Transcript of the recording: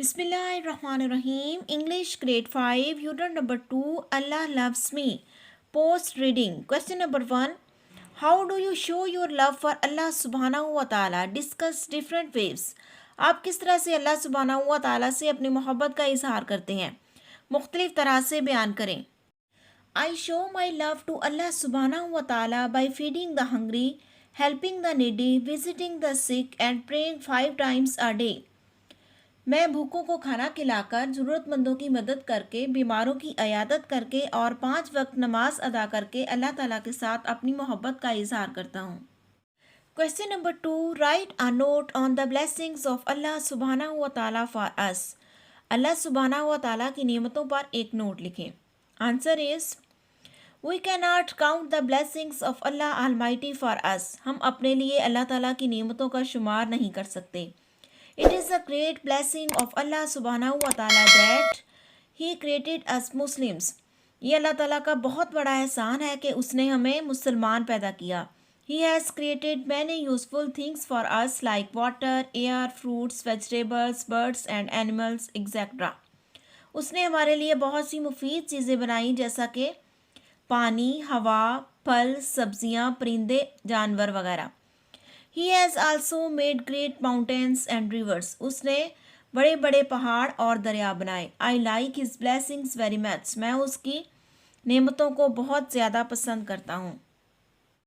بسم اللہ الرحمن الرحیم English grade 5 unit number 2 Allah loves me post reading question number 1 how do you show your love for Allah سبحانہ و تعالی discuss different ways آپ کس طرح سے اللہ سبحانہ و تعالی سے اپنی محبت کا اظہار کرتے ہیں مختلف طرح سے بیان کریں I show my love to Allah سبحانہ و تعالی by feeding the hungry helping the needy visiting the sick and praying 5 times a day میں بھوکوں کو کھانا کھلا کر ضرورت مندوں کی مدد کر کے بیماروں کی عیادت کر کے اور 5 وقت نماز ادا کر کے اللہ تعالیٰ کے ساتھ اپنی محبت کا اظہار کرتا ہوں Question number 2 Write a note on the blessings of Allah سبحانہ و تعالیٰ for us اللہ سبحانہ و تعالیٰ کی نعمتوں پر ایک نوٹ لکھیں Answer is We cannot count the blessings of Allah Almighty for us ہم اپنے لیے اللہ تعالیٰ کی نعمتوں کا شمار نہیں کر سکتے It is a great blessing of Allah subhanahu wa ta'ala that He created us Muslims. یہ اللہ تعالیٰ کا بہت بڑا احسان ہے کہ اس نے ہمیں مسلمان پیدا کیا. He has created many useful things for us like water, air, fruits, vegetables, birds and animals, etc. اس نے ہمارے لیے بہت سی مفید چیزیں بنائیں جیسا کہ پانی، ہوا، پھل، سبزیاں، پرندے، جانور وغیرہ. He has also made great mountains and rivers. اس نے بڑے بڑے پہاڑ اور دریا بنائے. I like his blessings very much. میں اس کی نعمتوں کو بہت زیادہ پسند کرتا ہوں.